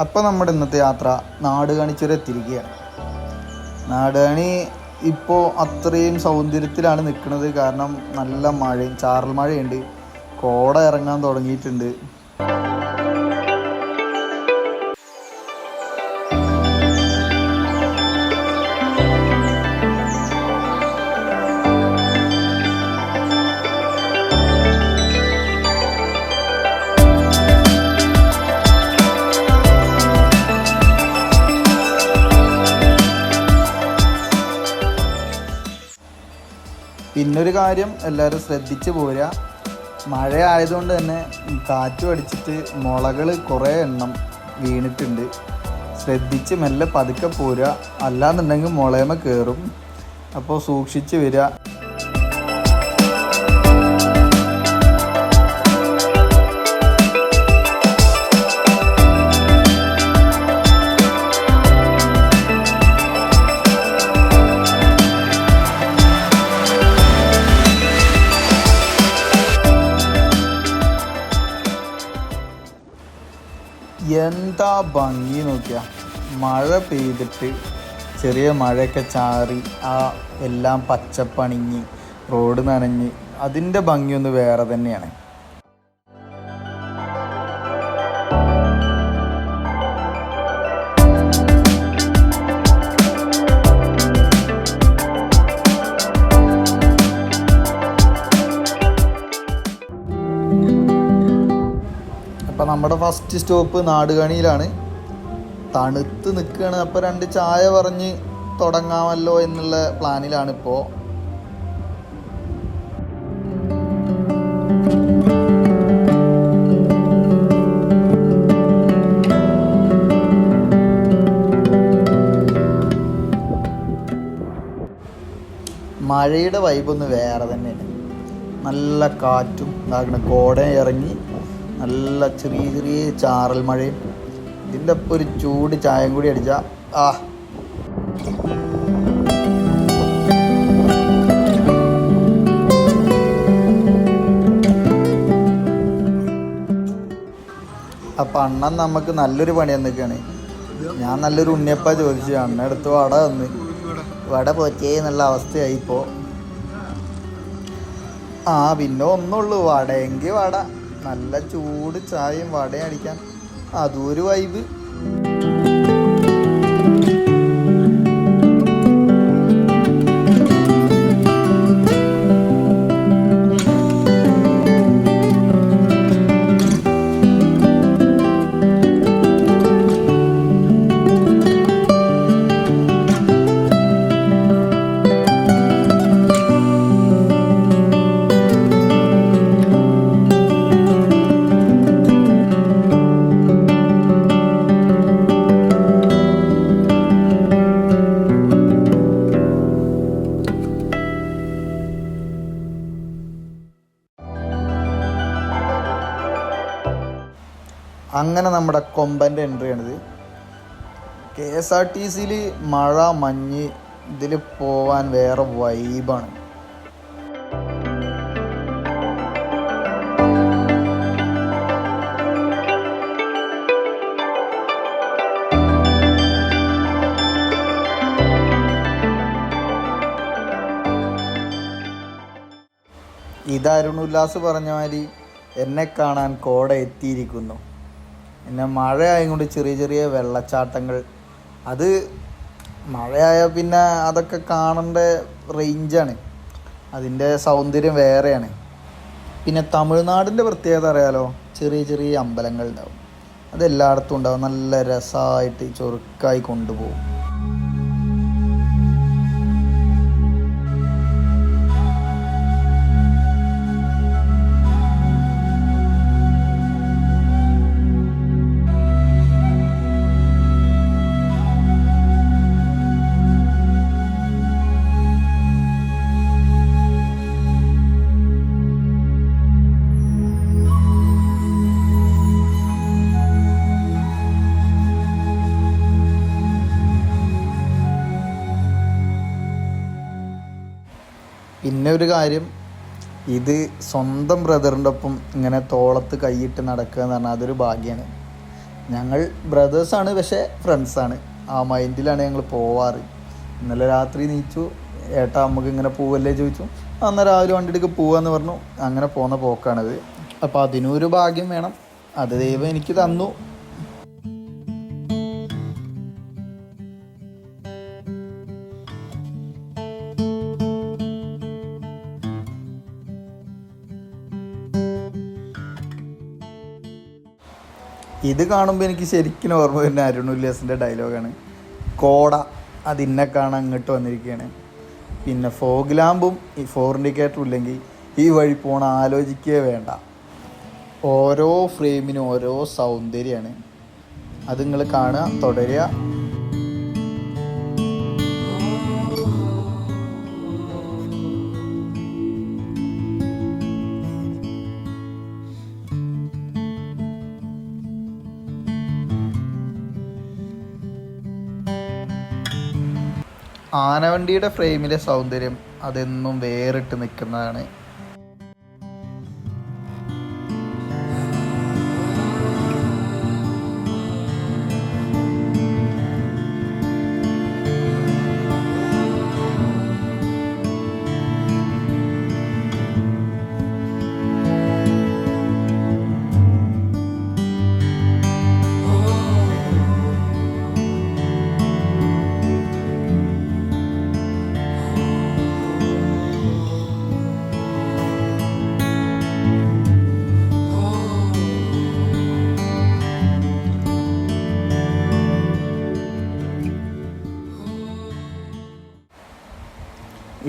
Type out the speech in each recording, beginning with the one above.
അപ്പോൾ നമ്മുടെ ഇന്നത്തെ യാത്ര നാടുകാണി ചുരം എത്തിയിരിക്കുകയാണ്. നാടുകാണി ഇപ്പോൾ അത്രയും സൗന്ദര്യത്തിലാണ് നിൽക്കുന്നത്. കാരണം നല്ല മഴയും ചാറൽ മഴയുണ്ട്, കോട ഇറങ്ങാൻ തുടങ്ങിയിട്ടുണ്ട്. പിന്നൊരു കാര്യം എല്ലാവരും ശ്രദ്ധിച്ച് പോരുക. മഴ ആയതുകൊണ്ട് തന്നെ കാറ്റ് അടിച്ചിട്ട് മുളകൾ കുറേ എണ്ണം വീണിട്ടുണ്ട്. ശ്രദ്ധിച്ച് മെല്ലെ പതുക്കെ പോരുക, അല്ലാന്നുണ്ടെങ്കിൽ മുളയമ കയറും. അപ്പോൾ സൂക്ഷിച്ച് വരിക. എന്താ ഭംഗി നോക്കിയ, മഴ പെയ്തിട്ട് ചെറിയ മഴയൊക്കെ ചാറി ആ എല്ലാം പച്ചപ്പണിഞ്ഞ് റോഡ് നനഞ്ഞ് അതിൻ്റെ ഭംഗിയൊന്ന് വേറെ തന്നെയാണ്. അപ്പം നമ്മുടെ ഫസ്റ്റ് സ്റ്റോപ്പ് നാടുകാണിയിലാണ്. തണുത്ത് നിൽക്കുകയാണ്. അപ്പോൾ 2 ചായ പറഞ്ഞ് തുടങ്ങാമല്ലോ എന്നുള്ള പ്ലാനിലാണിപ്പോൾ. മഴയുടെ വൈബൊന്ന് വേറെ തന്നെയാണ്. നല്ല കാറ്റും ഇതാകണ, കോട ഇറങ്ങി നല്ല ചെറിയ ചെറിയ ചാറൽ മഴയും. ഇതിൻ്റെ ഒപ്പം ഒരു ചൂട് ചായയും കൂടി അടിച്ചാൽ ആ അപ്പം അണ്ണൻ നമുക്ക് നല്ലൊരു പണി തന്നിരിക്കുകയാണ്. ഞാൻ നല്ലൊരു ഉണ്ണിയപ്പ ചോദിച്ചു, അണ്ണ എടുത്ത് വട തന്ന്. വട പോറ്റേ എന്നുള്ള അവസ്ഥയായി ഇപ്പോൾ. പിന്നെ ഒന്നുള്ളൂ, വടയെങ്കിൽ വട. നല്ല ചൂട് ചായയും വടയും അടിക്കാൻ അതും ഒരു വൈബ്. അങ്ങനെ നമ്മുടെ കൊമ്പൻ്റെ എൻട്രി ആണിത്. KSRTCയിൽ മഴ മഞ്ഞ് ഇതിൽ പോവാൻ വേറെ വൈബാണ്. ഇത് അരുണുല്ലാസ് പറഞ്ഞ മാതിരി എന്നെ കാണാൻ കോട എത്തിയിരിക്കുന്നു. പിന്നെ മഴയായതുകൊണ്ട് ചെറിയ ചെറിയ വെള്ളച്ചാട്ടങ്ങൾ. അത് മഴയായാൽ പിന്നെ അതൊക്കെ കാണേണ്ട റേഞ്ചാണ്, അതിൻ്റെ സൗന്ദര്യം വേറെയാണ്. പിന്നെ തമിഴ്നാടിൻ്റെ പ്രത്യേകത അറിയാലോ, ചെറിയ ചെറിയ അമ്പലങ്ങൾ ഉണ്ടാവും. അതെല്ലായിടത്തും ഉണ്ടാവും. നല്ല രസമായിട്ട് ചൊറുക്കായി കൊണ്ടുപോകും. പിന്നെ ഒരു കാര്യം, ഇത് സ്വന്തം ബ്രദറിൻ്റെ ഒപ്പം ഇങ്ങനെ തോളത്ത് കൈയിട്ട് നടക്കുക എന്ന് പറഞ്ഞാൽ അതൊരു ഭാഗ്യമാണ്. ഞങ്ങൾ ബ്രദേഴ്സാണ്, പക്ഷേ ഫ്രണ്ട്സാണ്. ആ മൈൻഡിലാണ് ഞങ്ങൾ പോവാറ്. ഇന്നലെ രാത്രി നീച്ചു, ഏട്ടാ നമുക്ക് ഇങ്ങനെ പോവല്ലേ ചോദിച്ചു. അന്ന് രാവിലെ വണ്ടിയിലേക്ക് പോവാന്ന് പറഞ്ഞു. അങ്ങനെ പോന്ന പോക്കാണത്. അപ്പോൾ അതിനൊരു ഭാഗ്യം വേണം, അത് ദൈവം എനിക്ക് തന്നു. ഇത് കാണുമ്പോൾ എനിക്ക് ശരിക്കും ഓർമ്മ വരുന്ന അരുൺ ഉല്ലാസിൻ്റെ ഡയലോഗാണ്, കോട അതിന്നെ കാണാൻ അങ്ങോട്ട് വന്നിരിക്കുകയാണ്. പിന്നെ ഫോഗ് ലാമ്പും ഈ 4 ഇൻഡിക്കേറ്ററും ഇല്ലെങ്കിൽ ഈ വഴി പോണ ആലോചിക്കുകയേ വേണ്ട. ഓരോ ഫ്രെയിമിനും ഓരോ സൗന്ദര്യമാണ്. അത് നിങ്ങൾ കാണുക, തുടരുക. ആനവണ്ടിയുടെ ഫ്രെയിമിലെ സൗന്ദര്യം അതെന്നും വേറിട്ട് നിൽക്കുന്നതാണ്.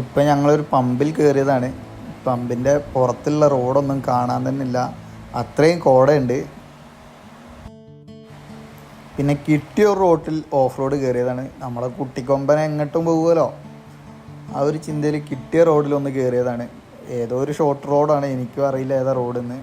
ഇപ്പം ഞങ്ങളൊരു പമ്പിൽ കയറിയതാണ്. പമ്പിൻ്റെ പുറത്തുള്ള റോഡൊന്നും കാണാൻ തന്നെ ഇല്ല, അത്രയും കോടയുണ്ട്. പിന്നെ കിട്ടിയ ഒരു റോട്ടിൽ ഓഫ് റോഡ് കയറിയതാണ്. നമ്മളെ കുട്ടിക്കൊമ്പനെ എങ്ങോട്ടും പോകുമല്ലോ, ആ ഒരു ചിന്തയിൽ കിട്ടിയ റോഡിലൊന്ന് കയറിയതാണ്. ഏതോ ഒരു ഷോർട്ട് റോഡാണ്, എനിക്കും അറിയില്ല ഏതാ റോഡെന്ന്.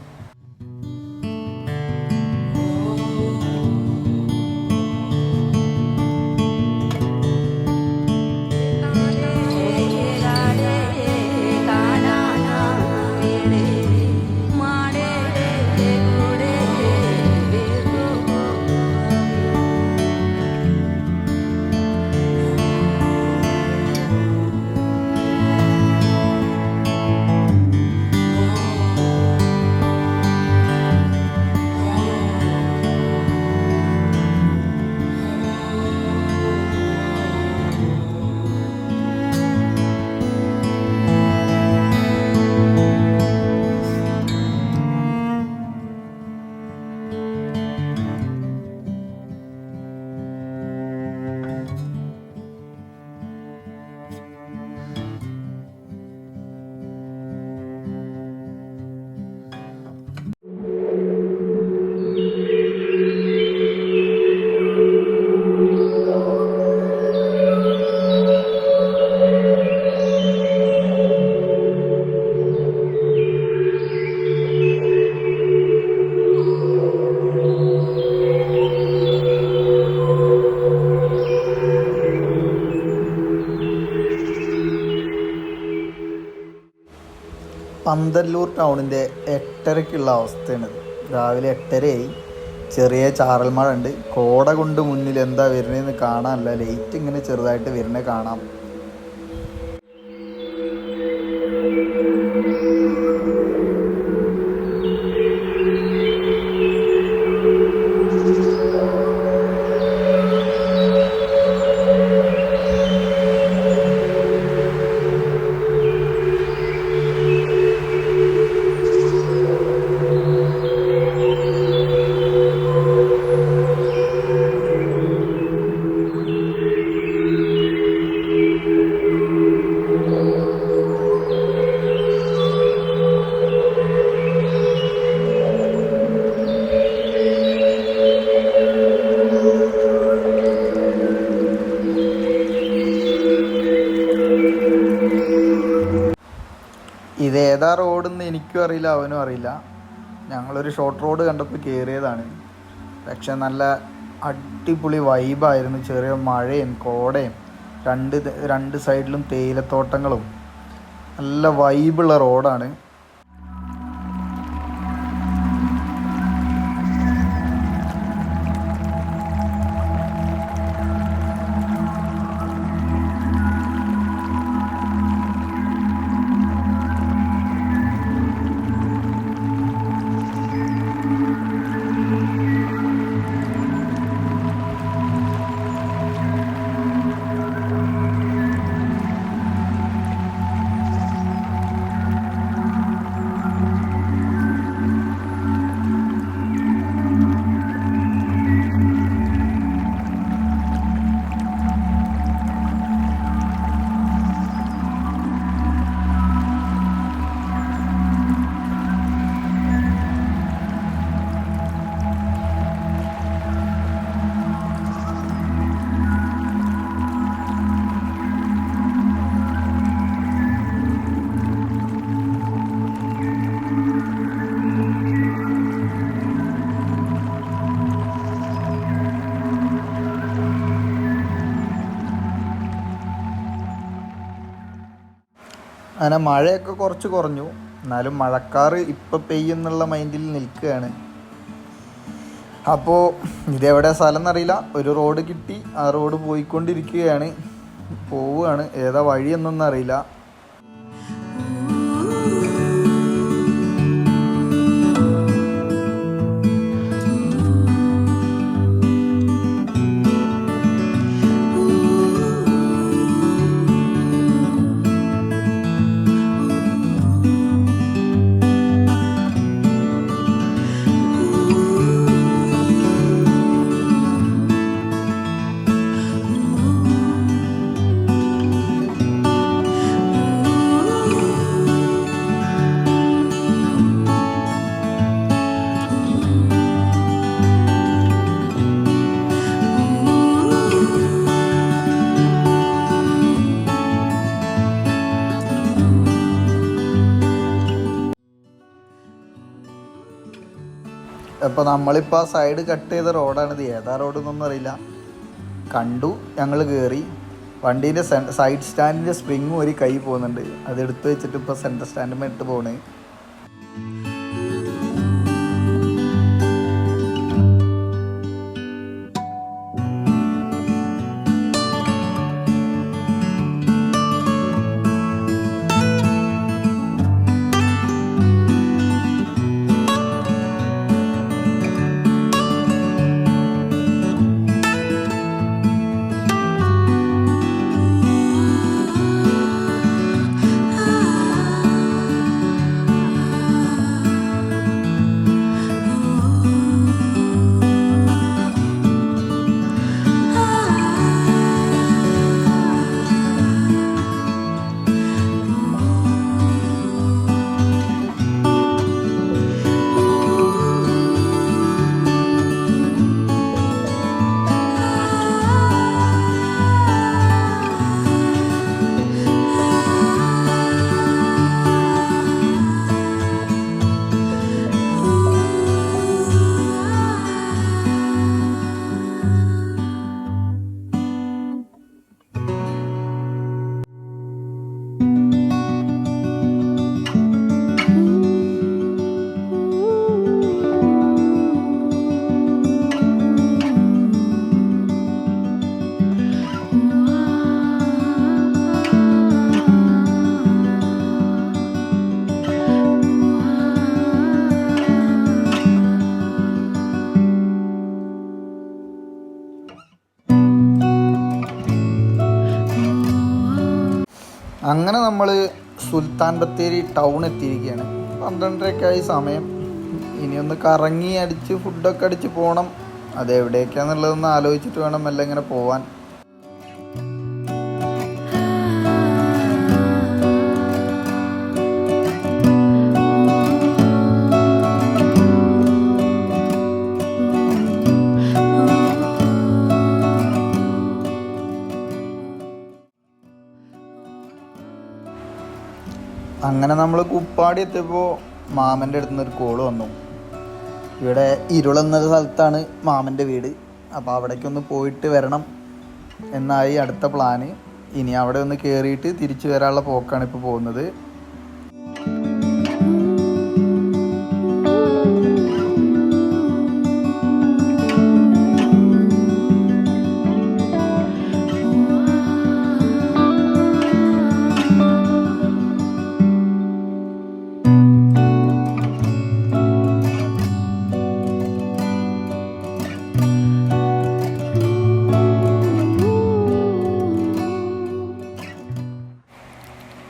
പന്തല്ലൂർ ടൗണിൻ്റെ 8:30ക്കുള്ള അവസ്ഥയാണിത്. രാവിലെ 8:30 ചെറിയ ചാറൽ മഴ ഉണ്ട്. കോട കൊണ്ട് മുന്നിൽ എന്താ വരുന്നതെന്ന് കാണാനല്ല, ലൈറ്റ് ഇങ്ങനെ ചെറുതായിട്ട് വരുന്നത് കാണാം. ഇതേതാ റോഡെന്ന് എനിക്കും അറിയില്ല, അവനും അറിയില്ല. ഞങ്ങളൊരു ഷോർട്ട് റോഡ് കണ്ടപ്പോൾ കയറിയതാണ്. പക്ഷെ നല്ല അടിപൊളി വൈബായിരുന്നു. ചെറിയ മഴയും കോടയും രണ്ട് സൈഡിലും തേയിലത്തോട്ടങ്ങളും, നല്ല വൈബുള്ള റോഡാണ്. അങ്ങനെ മഴയൊക്കെ കുറച്ച് കുറഞ്ഞു, എന്നാലും മഴക്കാറ് ഇപ്പം പെയ്യുന്നുള്ള മൈൻഡിൽ നിൽക്കുകയാണ്. അപ്പോൾ ഇതെവിടെ സ്ഥലം എന്നറിയില്ല, ഒരു റോഡ് കിട്ടി, ആ റോഡ് പോയിക്കൊണ്ടിരിക്കുകയാണ്, പോവുകയാണ്. ഏതാ വഴിയെന്നൊന്നും അറിയില്ല. അപ്പോൾ നമ്മളിപ്പോൾ ആ സൈഡ് കട്ട് ചെയ്ത റോഡാണിത്. ഏതാ റോഡെന്നൊന്നും അറിയില്ല. കണ്ടു, ഞങ്ങൾ കയറി. വണ്ടീൻ്റെ സൈഡ് സ്റ്റാൻഡിൻ്റെ സ്പ്രിങ്ങും ഒരു കൈ പോകുന്നുണ്ട്, അതെടുത്ത് വെച്ചിട്ട് ഇപ്പോൾ സെൻറ്റർ സ്റ്റാൻഡിൽ ഇട്ട് പോകണേ. അങ്ങനെ നമ്മൾ സുൽത്താൻ ബത്തേരി ടൗൺ എത്തിയിരിക്കുകയാണ്. 12:30 സമയം. ഇനിയൊന്ന് കറങ്ങി അടിച്ച് ഫുഡൊക്കെ അടിച്ച് പോകണം. അതെവിടേക്കാന്നുള്ളതൊന്ന് ആലോചിച്ചിട്ട് വേണം എല്ലാം ഇങ്ങനെ പോവാൻ. അങ്ങനെ നമ്മൾ കുപ്പാടി എത്തിയപ്പോൾ മാമൻ്റെ അടുത്ത് നിന്ന് ഒരു കോള് വന്നു. ഇവിടെ ഇരുളെന്നൊരു സ്ഥലത്താണ് മാമൻ്റെ വീട്. അപ്പോൾ അവിടേക്കൊന്ന് പോയിട്ട് വരണം എന്നായി അടുത്ത പ്ലാന്. ഇനി അവിടെ ഒന്ന് കയറിയിട്ട് തിരിച്ചു വരാനുള്ള പോക്കാണ് ഇപ്പോൾ പോകുന്നത്.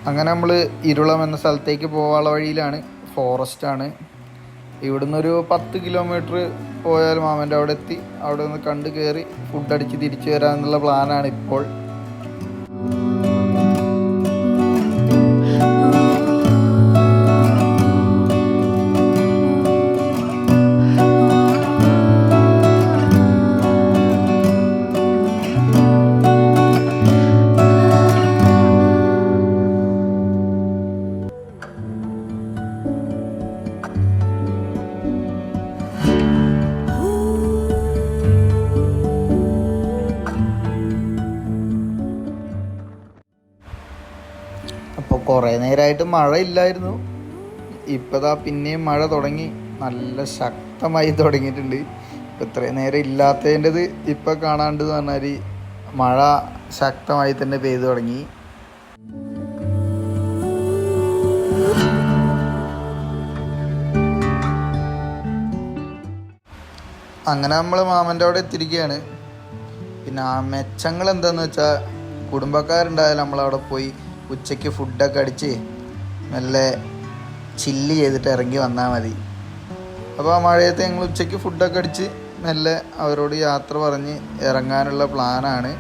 അങ്ങനെ നമ്മൾ ഇരുളം എന്ന സ്ഥലത്തേക്ക് പോകാനുള്ള വഴിയിലാണ്. ഫോറസ്റ്റാണ്. ഇവിടുന്ന് ഒരു 10 കിലോമീറ്റർ പോയാൽ മാമൻ്റെ അവിടെ എത്തി. അവിടെ നിന്ന് കണ്ട് കയറി ഫുഡടിച്ച് തിരിച്ചു വരാമെന്നുള്ള പ്ലാനാണ് ഇപ്പോൾ. കുറേ നേരമായിട്ട് മഴ ഇല്ലായിരുന്നു. ഇപ്പതാ പിന്നെയും മഴ തുടങ്ങി, നല്ല ശക്തമായി തുടങ്ങിയിട്ടുണ്ട്. ഇപ്പം ഇത്രയും നേരം ഇല്ലാത്തതിൻ്റെത് ഇപ്പം കാണാണ്ട് പറഞ്ഞാൽ മഴ ശക്തമായി തന്നെ പെയ്തു തുടങ്ങി. അങ്ങനെ നമ്മൾ മാമൻ്റെ അവിടെ എത്തിയിരിക്കുകയാണ്. പിന്നെ ആ മെച്ചങ്ങൾ എന്താണെന്ന് വെച്ചാൽ, കുടുംബക്കാരുണ്ടായാലും നമ്മളവിടെ പോയി ഉച്ചയ്ക്ക് ഫുഡൊക്കെ അടിച്ച് നല്ല ചില്ല് ചെയ്തിട്ട് ഇറങ്ങി വന്നാൽ മതി. അപ്പോൾ ആ മഴയത്ത് ഞങ്ങൾ ഉച്ചയ്ക്ക് ഫുഡൊക്കെ അടിച്ച് മെല്ലെ അവരോട് യാത്ര പറഞ്ഞ് ഇറങ്ങാനുള്ള പ്ലാനാണ്.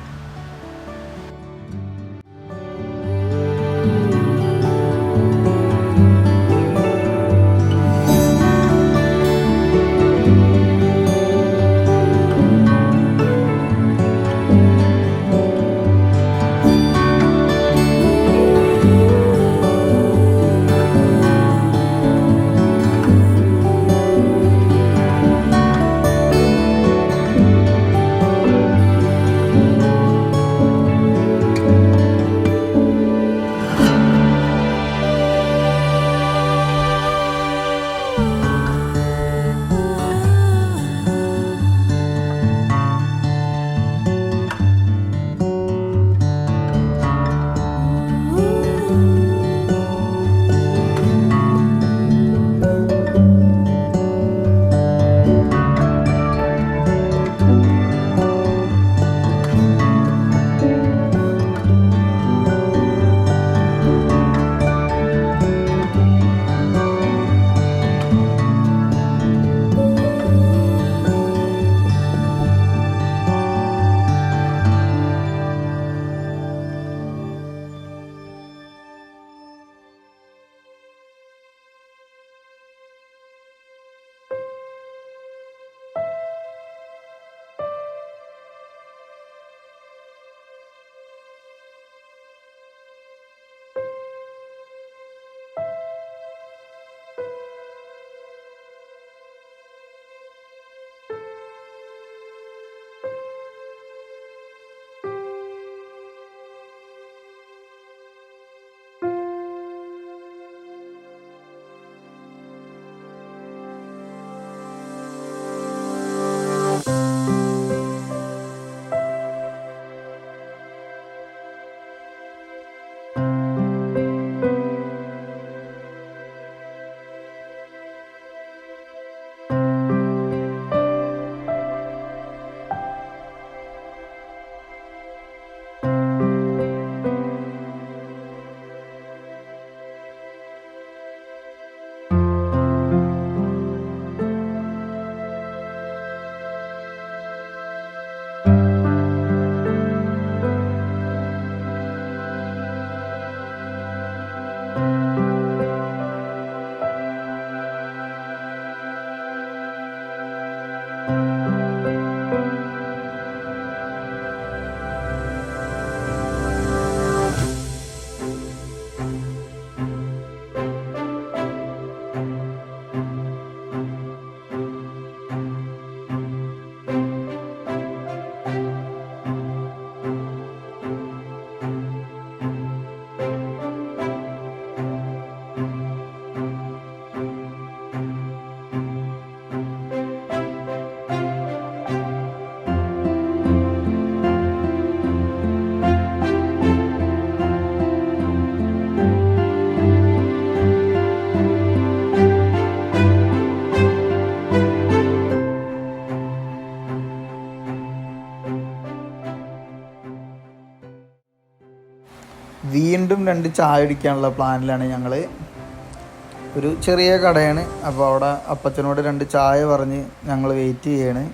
വീണ്ടും 2 ചായ കുടിക്കാനുള്ള പ്ലാനിലാണ് ഞങ്ങൾ. ഒരു ചെറിയ കടയാണ്, അപ്പോൾ അവിടെ അപ്പച്ചനോട് 2 ചായ പറഞ്ഞ് ഞങ്ങൾ വെയിറ്റ് ചെയ്യാണ്.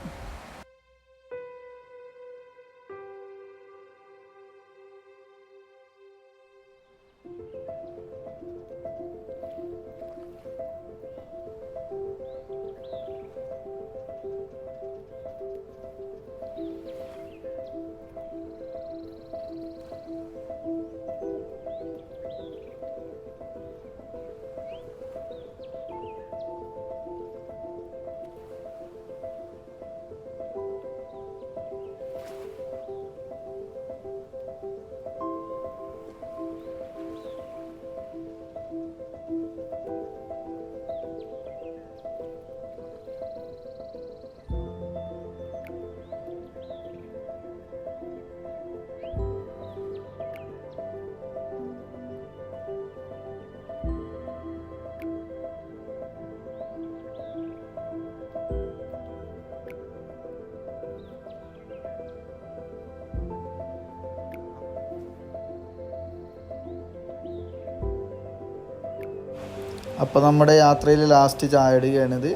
അപ്പോൾ നമ്മുടെ യാത്രയിൽ ലാസ്റ്റ് ചായ ഇടുകയാണിത്.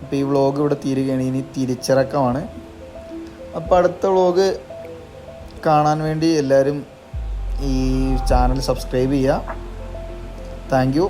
അപ്പോൾ ഈ വ്ളോഗ് ഇവിടെ തീരുകയാണ്. ഇനി തിരിച്ചിറക്കമാണ്. അപ്പോൾ അടുത്ത വ്ളോഗ് കാണാൻ വേണ്ടി എല്ലാവരും ഈ ചാനൽ സബ്സ്ക്രൈബ് ചെയ്യുക. Thank you.